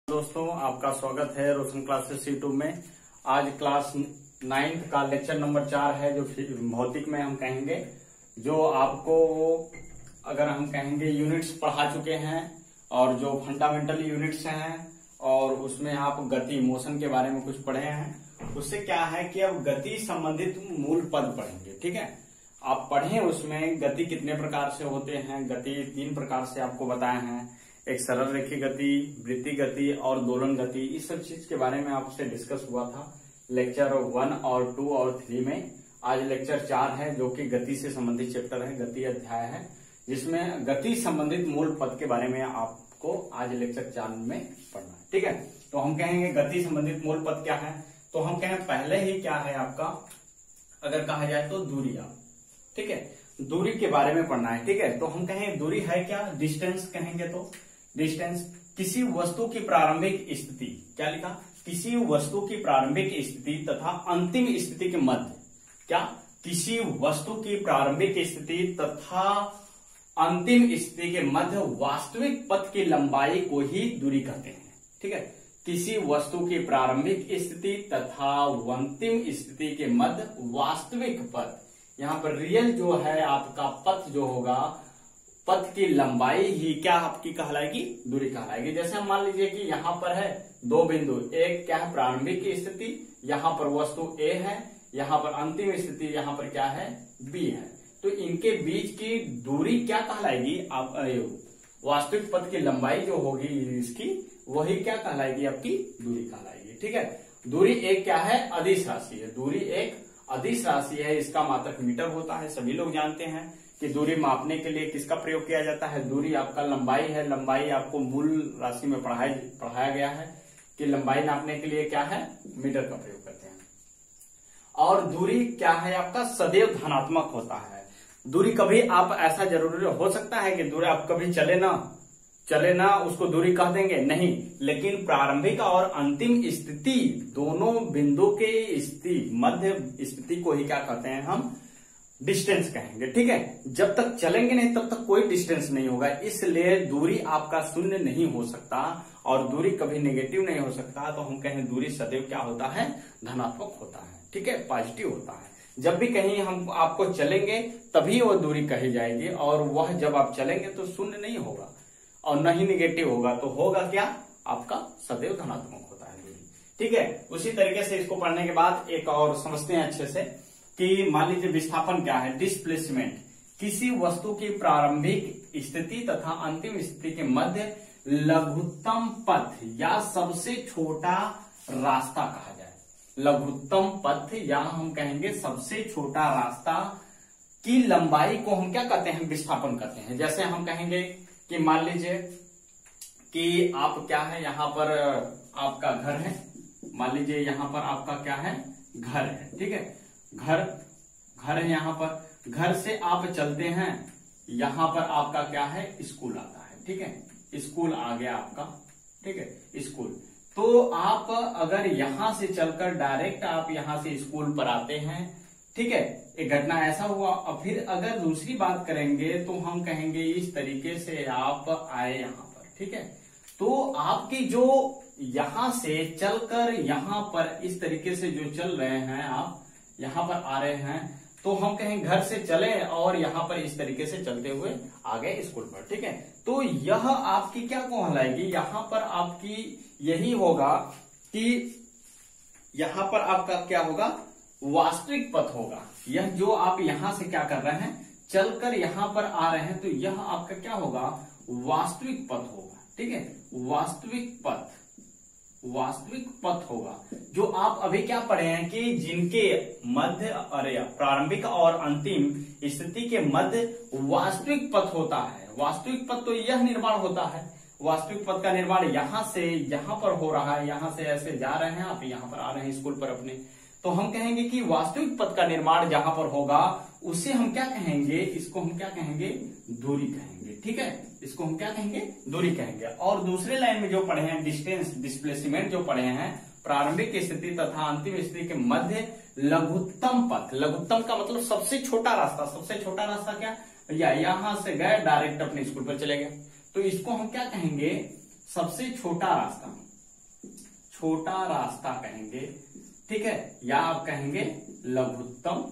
दोस्तों, आपका स्वागत है रोशन क्लासेस यूट्यूब में। आज क्लास 9 का लेक्चर नंबर 4 है, जो भौतिक में हम कहेंगे, जो आपको अगर हम कहेंगे यूनिट्स पढ़ा चुके हैं और जो फंडामेंटल यूनिट्स हैं और उसमें आप गति मोशन के बारे में कुछ पढ़े हैं। उससे क्या है कि अब गति संबंधित मूल पद पढ़ेंगे। ठीक है, आप पढ़ें उसमें गति कितने प्रकार से होते हैं। गति 3 प्रकार से आपको बताए हैं, एक सरल रेखीय गति, वृत्तीय गति और दोलन गति। इस सब चीज के बारे में आपसे डिस्कस हुआ था लेक्चर 1 और 2 और 3 में। आज लेक्चर 4 है, जो कि गति से संबंधित चैप्टर है, गति अध्याय है, जिसमें गति संबंधित मूल पद के बारे में आपको आज लेक्चर 4 में पढ़ना है। ठीक है, तो हम कहेंगे गति संबंधित मूल पद क्या है। तो हम कहें पहले ही क्या है आपका, अगर कहा जाए तो दूरियां। ठीक है, दूरी के बारे में पढ़ना है। ठीक है, तो हम कहें दूरी है क्या, डिस्टेंस कहेंगे तो डिस्टेंस किसी वस्तु की प्रारंभिक स्थिति, क्या लिखा, किसी वस्तु की प्रारंभिक स्थिति तथा अंतिम स्थिति के मध्य, क्या, किसी वस्तु की प्रारंभिक स्थिति तथा अंतिम स्थिति के मध्य वास्तविक पथ की लंबाई को ही दूरी कहते हैं। ठीक है, किसी वस्तु की प्रारंभिक स्थिति तथा अंतिम स्थिति के मध्य वास्तविक पथ, यहाँ पर रियल जो है आपका पथ जो होगा, पथ की लंबाई ही क्या आपकी कहलाएगी, दूरी कहलाएगी। जैसे हम मान लीजिए कि यहाँ पर है 2 बिंदु, एक क्या है प्रारंभिक स्थिति, यहाँ पर वस्तु A है, यहाँ पर अंतिम स्थिति यहाँ पर क्या है B है, तो इनके बीच की दूरी क्या कहलाएगी, आप वास्तविक पथ की लंबाई जो होगी इसकी, वही क्या कहलाएगी, आपकी दूरी कहलाएगी। ठीक है, दूरी एक क्या है, अदिश राशि है। दूरी एक अदिश राशि है, इसका मात्रक मीटर होता है। सभी लोग जानते हैं कि दूरी मापने के लिए किसका प्रयोग किया जाता है, दूरी आपका लंबाई है। लंबाई आपको मूल राशि में पढ़ाया गया है कि लंबाई नापने के लिए क्या है, मीटर का प्रयोग करते हैं। और दूरी क्या है आपका, सदैव धनात्मक होता है। दूरी कभी आप ऐसा जरूरी हो सकता है कि दूरी आप कभी चले ना उसको दूरी कह देंगे, नहीं, लेकिन प्रारंभिक और अंतिम स्थिति दोनों बिंदु के स्थिति मध्य स्थिति को ही क्या कहते हैं, हम डिस्टेंस कहेंगे। ठीक है, जब तक चलेंगे नहीं तब तक कोई डिस्टेंस नहीं होगा, इसलिए दूरी आपका शून्य नहीं हो सकता और दूरी कभी नेगेटिव नहीं हो सकता। तो हम कहें दूरी सदैव क्या होता है, धनात्मक होता है। ठीक है, पॉजिटिव होता है। जब भी कहीं हम आपको चलेंगे तभी वो दूरी कही जाएगी, और वह जब आप चलेंगे तो शून्य नहीं होगा और न ही निगेटिव होगा, तो होगा क्या, आपका सदैव धनात्मक होता है दूरी। ठीक है, उसी तरीके से इसको पढ़ने के बाद एक और समझते हैं अच्छे से कि मान लीजिए विस्थापन क्या है, डिस्प्लेसमेंट किसी वस्तु की प्रारंभिक स्थिति तथा अंतिम स्थिति के मध्य लघुत्तम पथ या सबसे छोटा रास्ता कहा जाए। लघुत्तम पथ या हम कहेंगे सबसे छोटा रास्ता की लंबाई को हम क्या कहते हैं, विस्थापन कहते हैं। जैसे हम कहेंगे कि मान लीजिए कि आप क्या है, यहाँ पर आपका घर है, मान लीजिए यहाँ पर आपका क्या है, घर है। ठीक है, घर है, यहाँ पर घर से आप चलते हैं, यहाँ पर आपका क्या है, स्कूल आता है। ठीक है, स्कूल आ गया आपका। ठीक है, स्कूल, तो आप अगर यहां से चलकर डायरेक्ट आप यहां से स्कूल पर आते हैं, ठीक है, एक घटना ऐसा हुआ। और फिर अगर दूसरी बात करेंगे तो हम कहेंगे इस तरीके से आप आए यहां पर। ठीक है, तो आपकी जो यहां से चलकर यहां पर इस तरीके से जो चल रहे हैं, आप यहां पर आ रहे हैं, तो हम कहें घर से चले और यहां पर इस तरीके से चलते हुए आ गए स्कूल पर। ठीक है, तो यह आपकी क्या कहलाएगी, यहां पर आपकी यही होगा कि यहां पर आपका क्या होगा, वास्तविक पथ होगा। यह जो आप यहां से क्या कर रहे हैं, चलकर यहां पर आ रहे हैं, तो यह आपका क्या होगा, वास्तविक पथ होगा। ठीक है, वास्तविक पथ होगा, जो आप अभी क्या पढ़े हैं कि जिनके मध्य प्रारंभिक और अंतिम स्थिति के मध्य वास्तविक पथ होता है। वास्तविक पथ तो यह निर्माण होता है, वास्तविक पथ का निर्माण यहां से यहां पर हो रहा है, यहां से ऐसे जा रहे हैं आप, यहां पर आ रहे हैं स्कूल पर अपने, तो हम कहेंगे कि वास्तविक पथ का निर्माण जहां पर होगा उसे हम क्या कहेंगे, इसको हम क्या कहेंगे, दूरी कहेंगे। ठीक है, इसको हम क्या कहेंगे, दूरी कहेंगे। और दूसरे लाइन में जो पढ़े हैं डिस्टेंस, डिस्प्लेसमेंट जो पढ़े हैं, प्रारंभिक स्थिति तथा अंतिम स्थिति के मध्य लघुत्तम पथ। लघुत्तम का मतलब सबसे छोटा रास्ता। सबसे छोटा रास्ता क्या, या यहां से गए डायरेक्ट अपने स्कूल पर चले गए, तो इसको हम क्या कहेंगे, सबसे छोटा रास्ता। छोटा रास्ता कहेंगे, ठीक है, या आप कहेंगे लघुत्तम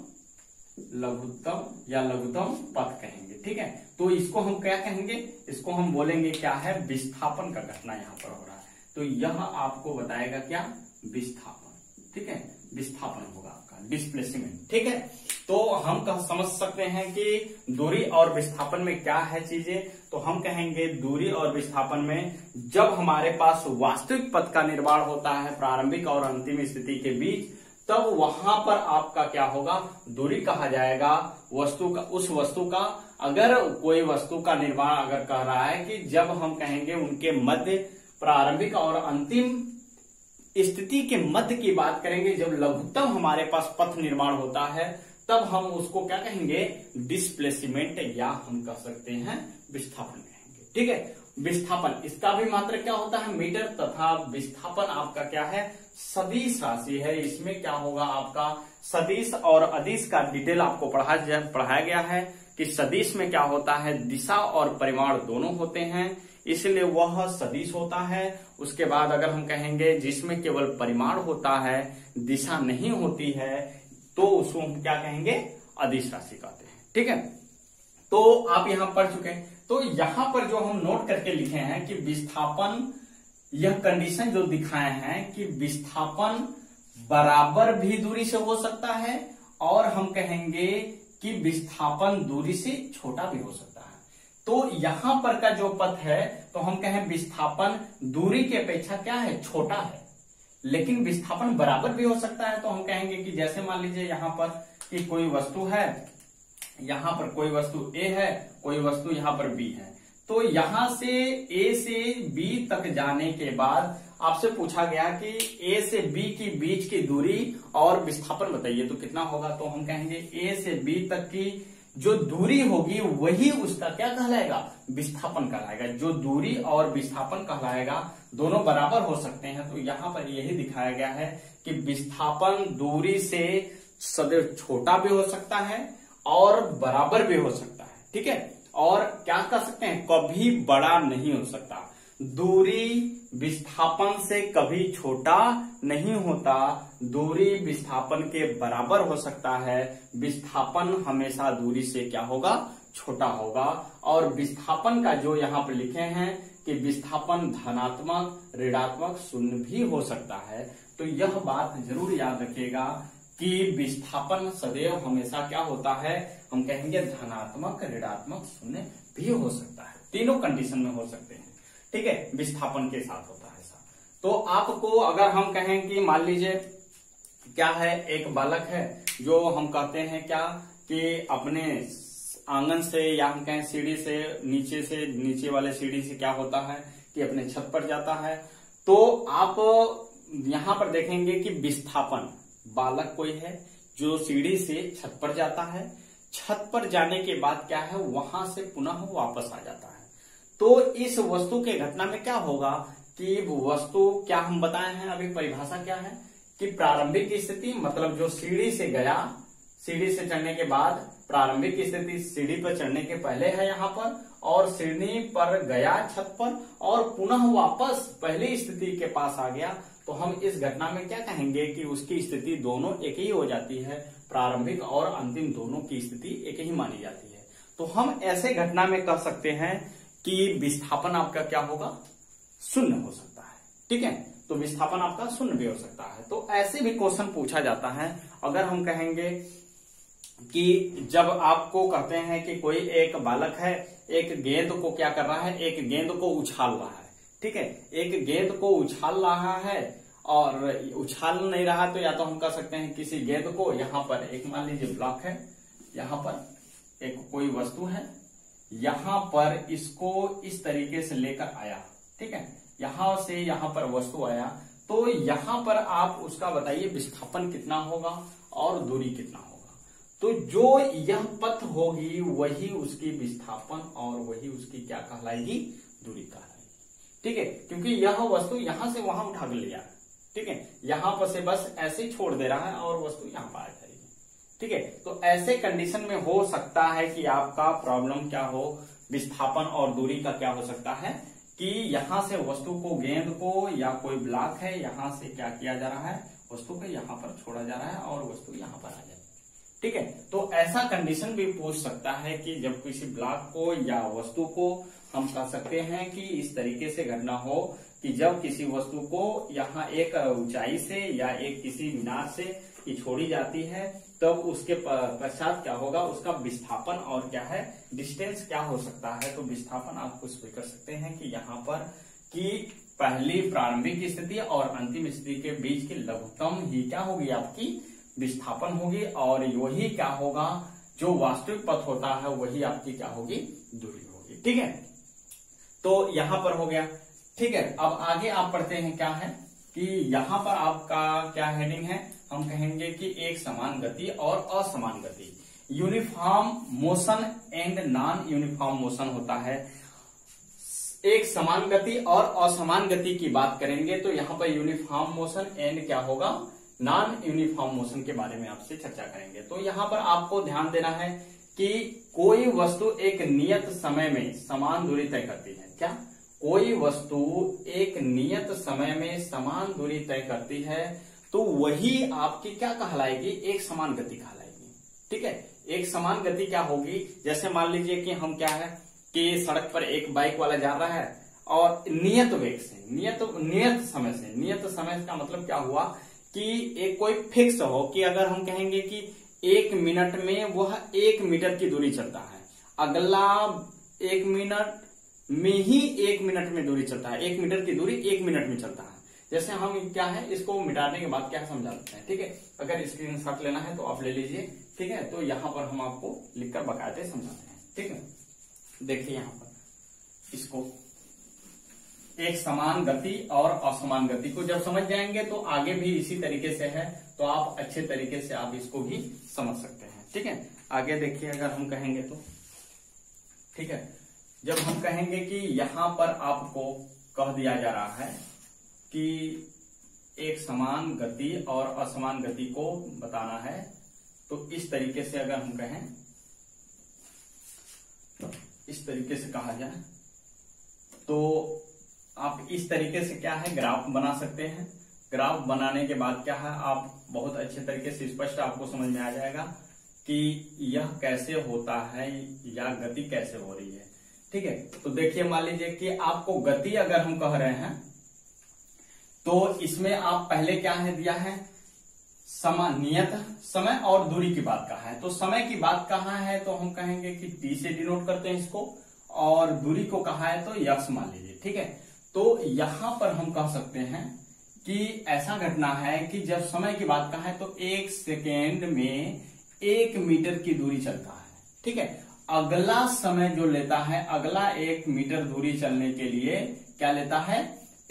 या लघुत्तम पथ कहेंगे, ठीक है। तो इसको हम क्या कहेंगे, इसको हम बोलेंगे क्या है, विस्थापन का घटना यहाँ पर हो रहा है, तो यह आपको बताएगा क्या, विस्थापन, ठीक है, विस्थापन होगा आपका डिस्प्लेसमेंट, ठीक है। तो हम समझ सकते हैं कि दूरी और विस्थापन में क्या है चीजें, तो हम कहेंगे दूरी और विस्थापन में जब हमारे पास वास्तविक पथ का निर्माण होता है प्रारंभिक और अंतिम स्थिति के बीच, तब वहां पर आपका क्या होगा, दूरी कहा जाएगा वस्तु का, उस वस्तु का। अगर कोई वस्तु का निर्माण अगर कह रहा है कि जब हम कहेंगे उनके मध्य, प्रारंभिक और अंतिम स्थिति के मध्य की बात करेंगे, जब लघुत्तम हमारे पास पथ निर्माण होता है, तब हम उसको क्या कहेंगे, डिस्प्लेसमेंट, या हम कह सकते हैं विस्थापन कहेंगे, ठीक है। विस्थापन, इसका भी मात्रक क्या होता है, मीटर, तथा विस्थापन आपका क्या है, सदिश राशि है। इसमें क्या होगा आपका, सदिश और अदिश का डिटेल आपको पढ़ाया गया है कि सदिश में क्या होता है, दिशा और परिमाण दोनों होते हैं, इसलिए वह सदिश होता है। उसके बाद अगर हम कहेंगे जिसमें केवल परिमाण होता है, दिशा नहीं होती है, तो उसको हम क्या कहेंगे, अदिश राशि कहते हैं, ठीक है। तो आप यहां पढ़ चुके हैं, तो यहां पर जो हम नोट करके लिखे हैं कि विस्थापन, यह कंडीशन जो दिखाए हैं कि विस्थापन बराबर भी दूरी से हो सकता है, और हम कहेंगे कि विस्थापन दूरी से छोटा भी हो सकता है। तो यहां पर का जो पथ है, तो हम कहें विस्थापन दूरी की अपेक्षा क्या है, छोटा है, लेकिन विस्थापन बराबर भी हो सकता है। तो हम कहेंगे कि जैसे मान लीजिए यहां पर कि कोई वस्तु है, यहां पर कोई वस्तु A है, कोई वस्तु यहां पर B है, तो यहां से A से B तक जाने के बाद आपसे पूछा गया कि A से B की बीच की दूरी और विस्थापन बताइए, तो कितना होगा। तो हम कहेंगे A से B तक की जो दूरी होगी वही उसका क्या कहलाएगा, विस्थापन कहलाएगा। जो दूरी और विस्थापन कहलाएगा दोनों बराबर हो सकते हैं। तो यहां पर यही दिखाया गया है कि विस्थापन दूरी से सदैव छोटा भी हो सकता है और बराबर भी हो सकता है, ठीक है। और क्या कह सकते हैं, कभी बड़ा नहीं हो सकता। दूरी विस्थापन से कभी छोटा नहीं होता, दूरी विस्थापन के बराबर हो सकता है, विस्थापन हमेशा दूरी से क्या होगा, छोटा होगा। और विस्थापन का जो यहाँ पर लिखे हैं कि विस्थापन धनात्मक, ऋणात्मक, शून्य भी हो सकता है। तो यह बात जरूर याद रखिएगा कि विस्थापन सदैव हमेशा क्या होता है, हम कहेंगे धनात्मक, ऋणात्मक, शून्य भी हो सकता है, तीनों कंडीशन में हो सकते हैं, ठीक है, विस्थापन के साथ होता है ऐसा। तो आपको अगर हम कहें कि मान लीजिए क्या है, एक बालक है जो हम कहते हैं क्या कि अपने आंगन से या हम कहें सीढ़ी से, नीचे वाले सीढ़ी से क्या होता है कि अपने छत पर जाता है। तो आप यहां पर देखेंगे कि विस्थापन, बालक कोई है जो सीढ़ी से छत पर जाता है, छत पर जाने के बाद क्या है, वहां से पुनः वापस आ जाता है। तो इस वस्तु के घटना में क्या होगा कि वस्तु क्या हम बताए हैं अभी, परिभाषा क्या है कि प्रारंभिक स्थिति मतलब जो सीढ़ी से गया, सीढ़ी से चढ़ने के बाद प्रारंभिक स्थिति सीढ़ी पर चढ़ने के पहले है यहाँ पर, और सीढ़ी पर गया छत पर और पुनः वापस पहली स्थिति के पास आ गया। तो हम इस घटना में क्या कहेंगे कि उसकी स्थिति दोनों एक ही हो जाती है, प्रारंभिक और अंतिम दोनों की स्थिति एक ही मानी जाती है। तो हम ऐसे घटना में कह सकते हैं कि विस्थापन आपका क्या होगा, शून्य हो सकता है, ठीक है। तो विस्थापन आपका शून्य भी हो सकता है। तो ऐसे भी क्वेश्चन पूछा जाता है। अगर हम कहेंगे कि जब आपको कहते हैं कि कोई एक बालक है, एक गेंद को क्या कर रहा है, एक गेंद को उछाल रहा है, ठीक है, एक गेंद को उछाल रहा है और उछाल नहीं रहा, तो या तो हम कह सकते हैं किसी गेंद को यहाँ पर एक मान लीजिए ब्लॉक है, यहाँ पर एक कोई वस्तु है, यहाँ पर इसको इस तरीके से लेकर आया, ठीक है, यहां से यहां पर वस्तु आया, तो यहां पर आप उसका बताइए विस्थापन कितना होगा और दूरी कितना होगा। तो जो यह पथ होगी वही उसकी विस्थापन और वही उसकी क्या कहलाएगी, दूरी कहलाएगी, ठीक है। क्योंकि यह वस्तु यहां से वहां उठा के लिया, ठीक है, यहां पर से बस ऐसे ही छोड़ दे रहा है और वस्तु यहां पर आ जाएगी, ठीक है। तो ऐसे कंडीशन में हो सकता है कि आपका प्रॉब्लम क्या हो, विस्थापन और दूरी का क्या हो सकता है, कि यहां से वस्तु को, गेंद को या कोई ब्लॉक है, यहां से क्या किया जा रहा है, वस्तु को यहां पर छोड़ा जा रहा है और वस्तु यहां पर आ जाए। ठीक है, तो ऐसा कंडीशन भी पूछ सकता है कि जब किसी ब्लॉक को या वस्तु को हम कह सकते हैं कि इस तरीके से घटना हो कि जब किसी वस्तु को यहाँ एक ऊंचाई से या एक किसी मीनार से ये छोड़ी जाती है, तब उसके पश्चात क्या होगा, उसका विस्थापन और क्या है, डिस्टेंस क्या हो सकता है। तो विस्थापन आप कुछ भी कर सकते हैं कि यहाँ पर कि पहली प्रारंभिक स्थिति और अंतिम स्थिति के बीच की लघुत्तम ही क्या होगी, आपकी विस्थापन होगी, और वही क्या होगा, जो वास्तविक पथ होता है वही आपकी क्या होगी, दूरी होगी। ठीक है, तो यहां पर हो गया। ठीक है, अब आगे आप पढ़ते हैं क्या है कि यहां पर आपका क्या हेडिंग है, हम कहेंगे कि एक समान गति और असमान गति, uniform motion and non uniform motion होता है। एक समान गति और असमान गति की बात करेंगे तो यहां पर यूनिफॉर्म मोशन एंड क्या होगा, नॉन यूनिफॉर्म मोशन के बारे में आपसे चर्चा करेंगे। तो यहां पर आपको ध्यान देना है कि कोई वस्तु एक नियत समय में समान दूरी तय करती है। क्या, कोई वस्तु एक नियत समय में समान दूरी तय करती है तो वही आपकी क्या कहलाएगी, एक समान गति कहलाएगी। ठीक है, एक समान गति क्या होगी, जैसे मान लीजिए कि हम क्या है कि सड़क पर एक बाइक वाला जा रहा है और नियत वेग से, नियत समय का मतलब क्या हुआ कि एक कोई फिक्स हो कि अगर हम कहेंगे कि 1 मिनट में वह 1 मीटर की दूरी चलता है, अगला 1 मिनट में ही 1 मिनट में दूरी चलता है, 1 मीटर की दूरी 1 मिनट में चलता है। जैसे हम क्या है इसको मिटाने के बाद क्या समझा सकते हैं। ठीक है, अगर स्क्रीनशॉट लेना है तो आप ले लीजिए। ठीक है, तो यहाँ पर हम आपको लिखकर बकायदे समझाते हैं। ठीक है, देखिए यहाँ पर इसको एक समान गति और असमान गति को जब समझ जाएंगे तो आगे भी इसी तरीके से है, तो आप अच्छे तरीके से आप इसको भी समझ सकते हैं। ठीक है, आगे देखिए अगर हम कहेंगे तो, ठीक है, जब हम कहेंगे कि यहां पर आपको कह दिया जा रहा है कि एक समान गति और असमान गति को बताना है, तो इस तरीके से अगर हम कहें, इस तरीके से कहा जाए तो आप इस तरीके से क्या है ग्राफ बना सकते हैं। ग्राफ बनाने के बाद क्या है, आप बहुत अच्छे तरीके से स्पष्ट आपको समझ में आ जाएगा कि यह कैसे होता है या गति कैसे हो रही है। ठीक है, तो देखिए मान लीजिए कि आपको गति अगर हम कह रहे हैं तो इसमें आप पहले क्या है दिया है, नियत समय और दूरी की बात कहा है। तो समय की बात कहा है तो हम कहेंगे कि टी से डिनोट करते हैं इसको, और दूरी को कहा है तो यक्स मान लीजिए। ठीक है, तो यहां पर हम कह सकते हैं कि ऐसा घटना है कि जब समय की बात कहा है तो 1 सेकेंड में 1 मीटर की दूरी चलता है। ठीक है, अगला समय जो लेता है, अगला 1 मीटर दूरी चलने के लिए क्या लेता है,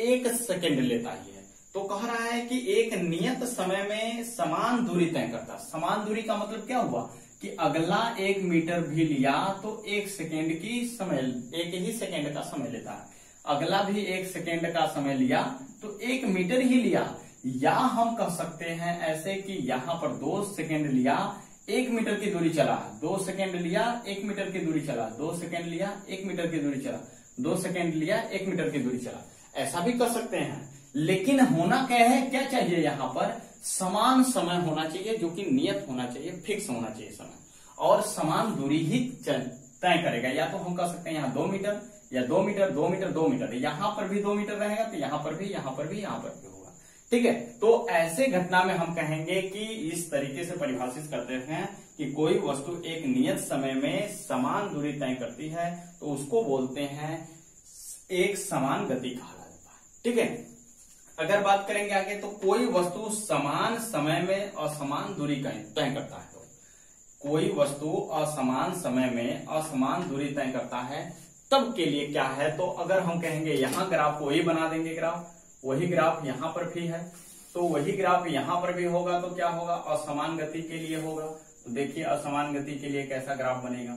1 सेकेंड लेता ही है। तो कह रहा है कि एक नियत समय में समान दूरी तय करता। समान दूरी का मतलब क्या हुआ कि अगला 1 मीटर भी लिया तो 1 सेकेंड की समय, 1 ही सेकेंड का समय लेता है, अगला भी 1 सेकेंड का समय लिया तो 1 मीटर ही लिया। या हम कह सकते हैं ऐसे कि यहां पर 2 सेकेंड लिया, 1 मीटर की दूरी चला, 2 सेकेंड लिया 1 मीटर की दूरी चला, 2 सेकेंड लिया 1 मीटर की दूरी चला, 2 सेकेंड लिया 1 मीटर की दूरी चला। ऐसा भी कर सकते हैं, लेकिन होना क्या है, क्या चाहिए यहाँ पर, समान समय होना चाहिए, जो कि नियत होना चाहिए, फिक्स होना चाहिए समय, और समान दूरी ही तय करेगा। या तो हम कह सकते हैं यहाँ 2 मीटर या 2 मीटर 2 मीटर 2 मीटर, यहां पर भी 2 मीटर रहेगा तो यहां पर भी, यहां पर भी, यहां पर भी होगा। ठीक है, तो ऐसे घटना में हम कहेंगे कि इस तरीके से परिभाषित करते हैं कि कोई वस्तु एक नियत समय में समान दूरी तय करती है तो उसको बोलते हैं एक समान गति कहा जाता है। ठीक है, अगर बात करेंगे आगे तो कोई वस्तु समान समय में असमान दूरी तय करता है, तो कोई वस्तु असमान समय में असमान दूरी तय करता है तब के लिए क्या है, तो अगर हम कहेंगे यहां ग्राफ वही बना देंगे, ग्राफ वही ग्राफ यहां पर भी है तो वही ग्राफ यहां पर भी होगा, तो क्या होगा, असमान गति के लिए होगा। तो देखिए असमान गति के लिए कैसा ग्राफ बनेगा।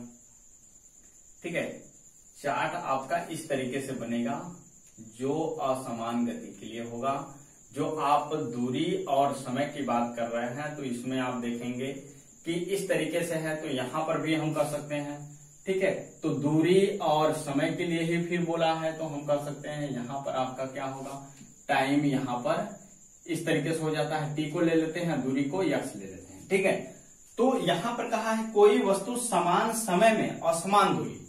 ठीक है, चार्ट आपका इस तरीके से बनेगा जो असमान गति के लिए होगा। जो आप दूरी और समय की बात कर रहे हैं तो इसमें आप देखेंगे कि इस तरीके से है, तो यहां पर भी हम कर सकते हैं। ठीक है। तो दूरी और समय के लिए ही फिर बोला है, तो हम कर सकते हैं यहाँ पर आपका क्या होगा, टाइम यहाँ पर इस तरीके से हो जाता है, टी को ले लेते हैं, दूरी को यक्स ले लेते हैं, ठीक है। तो यहां पर कहा है कोई वस्तु समान समय में असमान दूरी,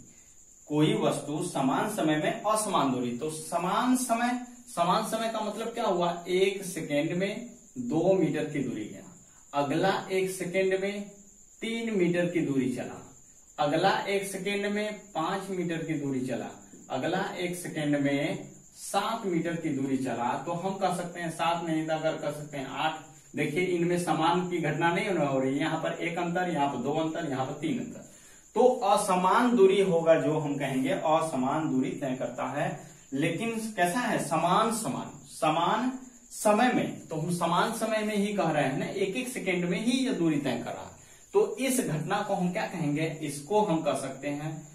कोई वस्तु समान समय में असमान दूरी। तो समान समय का मतलब क्या हुआ, 1 सेकेंड में 2 मीटर की दूरी गया, अगला 1 सेकेंड में 3 मीटर की दूरी चला, अगला 1 सेकेंड में 5 मीटर की दूरी चला, अगला 1 सेकेंड में 7 मीटर की दूरी चला। तो हम कर सकते हैं 7 नहीं था, अगर कर सकते हैं 8। देखिए इनमें समान की घटना नहीं हो रही, यहाँ पर 1 अंतर, यहाँ पर 2 अंतर, यहाँ पर 3 अंतर। तो असमान दूरी होगा, जो हम कहेंगे असमान दूरी तय करता है। लेकिन कैसा है, समान समय में, तो हम समान समय में ही कह रहे हैं ना, 1-1 सेकेंड में ही यह दूरी तय कर रहा है। तो इस घटना को हम क्या कहेंगे, इसको हम कह सकते हैं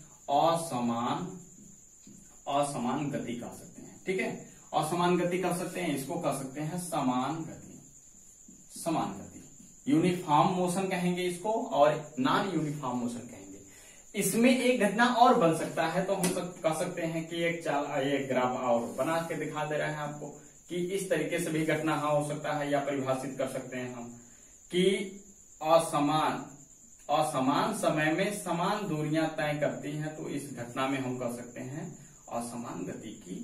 असमान गति कह सकते हैं, ठीक है। असमान गति कह सकते हैं, इसको कह सकते हैं समान गति। यूनिफॉर्म मोशन कहेंगे इसको, और नॉन यूनिफॉर्म मोशन कहेंगे। इसमें एक घटना और बन सकता है, तो हम कह सकते हैं कि एक ग्राफ और बना के दिखा दे रहे हैं आपको कि इस तरीके से भी घटना हो सकता है, या परिभाषित कर सकते हैं हम कि असमान समय में समान दूरियां तय करती हैं। तो इस घटना में हम कह सकते हैं असमान गति की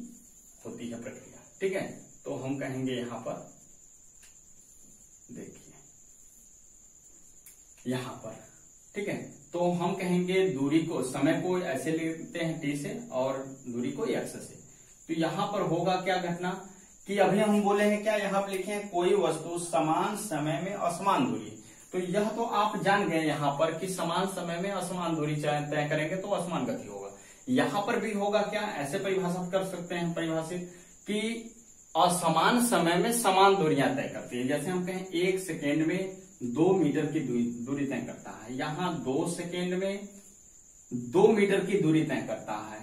होती है प्रक्रिया, ठीक है। तो हम कहेंगे यहां पर देखिए, यहां पर, ठीक है। तो हम कहेंगे दूरी को, समय को ऐसे लेते हैं टी से और दूरी को एक्स से। तो यहां पर होगा क्या घटना कि अभी हम बोले हैं क्या, यहां पर लिखे हैं कोई वस्तु समान समय में असमान दूरी। तो यह तो आप जान गए यहाँ पर कि समान समय में असमान दूरी तय करेंगे तो असमान गति होगा। यहां पर भी होगा क्या, ऐसे परिभाषित कर सकते हैं परिभाषित कि असमान समय में समान दूरियां तय करती है। जैसे हम कहें 1 सेकेंड में 2 मीटर की दूरी तय करता है, यहाँ 2 सेकेंड में 2 मीटर की दूरी तय करता है,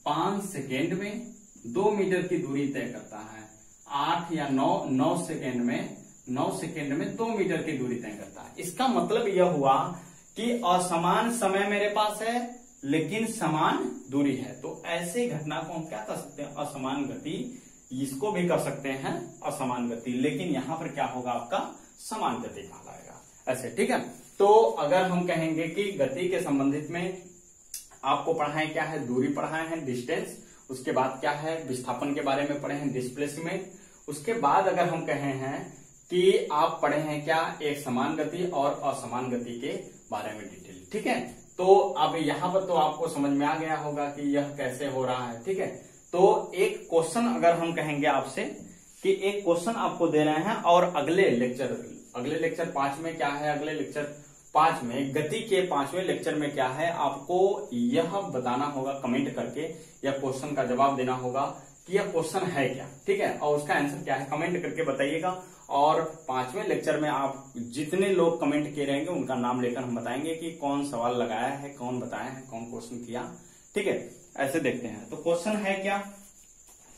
5 सेकेंड में 2 मीटर की दूरी तय करता है, 8 या 9 सेकेंड में 2 मीटर की दूरी तय करता है। इसका मतलब यह हुआ कि असमान समय मेरे पास है लेकिन समान दूरी है। तो ऐसे घटना को हम क्या कर सकते हैं, असमान गति। इसको भी कर सकते हैं असमान गति, लेकिन यहां पर क्या होगा, आपका समान गति कहलाएगा, ऐसे, ठीक है। तो अगर हम कहेंगे कि गति के संबंधित में आपको पढ़ाए क्या है, दूरी पढ़ाए हैं, डिस्टेंस, उसके बाद क्या है, विस्थापन के बारे में पढ़े हैं, डिस्प्लेसमेंट। उसके बाद अगर हम कहे हैं कि आप पढ़े हैं क्या, एक समान गति और असमान गति के बारे में डिटेल, ठीक है। तो अब यहां पर तो आपको समझ में आ गया होगा कि यह कैसे हो रहा है, ठीक है। तो एक क्वेश्चन अगर हम कहेंगे आपसे कि एक क्वेश्चन आपको दे रहे हैं और अगले लेक्चर 5 में क्या है, अगले लेक्चर 5 में गति के 5वें लेक्चर में क्या है, आपको यह बताना होगा कमेंट करके, या क्वेश्चन का जवाब देना होगा कि यह क्वेश्चन है क्या, ठीक है, और उसका आंसर क्या है, कमेंट करके बताइएगा। और 5वें लेक्चर में आप जितने लोग कमेंट किए रहेंगे उनका नाम लेकर हम बताएंगे कि कौन सवाल लगाया है, कौन बताया है, कौन क्वेश्चन किया, ठीक है। ऐसे देखते हैं, तो क्वेश्चन है क्या,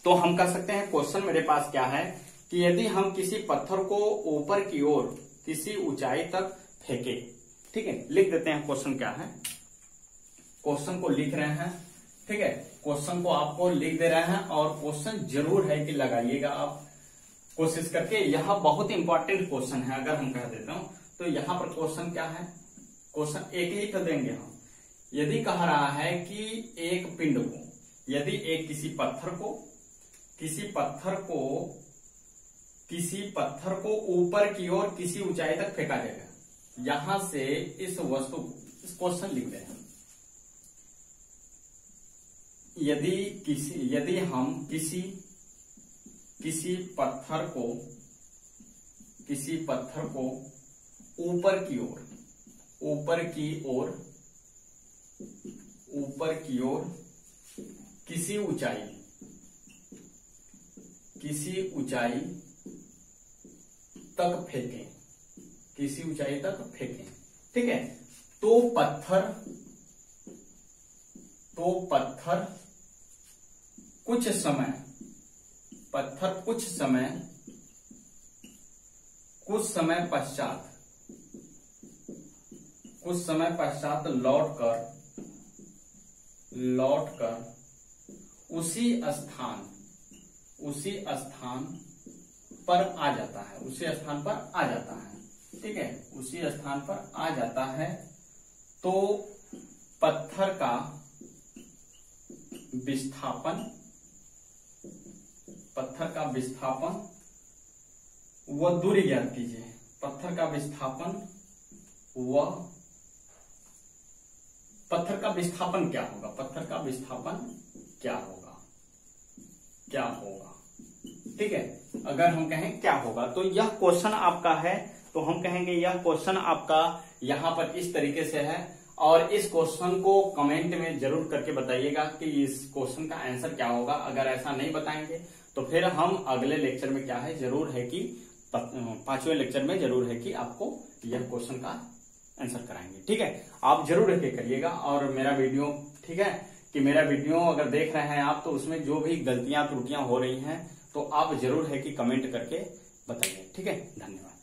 तो हम कह सकते हैं क्वेश्चन मेरे पास क्या है कि यदि हम किसी पत्थर को ऊपर की ओर किसी ऊंचाई तक फेंके, ठीक है, लिख देते हैं क्वेश्चन क्या है। क्वेश्चन को लिख रहे हैं, ठीक है, क्वेश्चन को आपको लिख दे रहे हैं और क्वेश्चन जरूर है कि लगाइएगा आप कोशिश करके। यह बहुत इंपॉर्टेंट क्वेश्चन है, अगर हम कह देता हूं तो यहां पर क्वेश्चन क्या है, क्वेश्चन एक ही तो देंगे हम। यदि कह रहा है कि एक पिंड को, यदि एक किसी पत्थर को ऊपर की ओर किसी ऊंचाई तक फेंका जाएगा, यहां से इस क्वेश्चन लिख दें, यदि हम किसी पत्थर को ऊपर की ओर किसी ऊंचाई तक फेंकें, ठीक है। तो पत्थर कुछ समय पश्चात लौटकर लौटकर उसी स्थान पर आ जाता है, उसी स्थान पर आ जाता है। ठीक है, उसी स्थान पर आ जाता है तो पत्थर का विस्थापन व दूरी ज्ञात कीजिए। पत्थर का विस्थापन क्या होगा, पत्थर का विस्थापन क्या होगा। ठीक है, अगर हम कहें क्या होगा तो यह क्वेश्चन आपका है, तो हम कहेंगे यह क्वेश्चन आपका यहां पर इस तरीके से है, और इस क्वेश्चन को कमेंट में जरूर करके बताइएगा कि इस क्वेश्चन का आंसर क्या होगा। अगर ऐसा नहीं बताएंगे तो फिर हम अगले लेक्चर में क्या है जरूर है कि 5वें लेक्चर में जरूर है कि आपको यह क्वेश्चन का आंसर कराएंगे। ठीक है, आप जरूर रखे करिएगा। और मेरा वीडियो, ठीक है, कि मेरा वीडियो अगर देख रहे हैं आप तो उसमें जो भी गलतियां त्रुटियां हो रही हैं तो आप जरूर है कि कमेंट करके बताइए। ठीक है, धन्यवाद।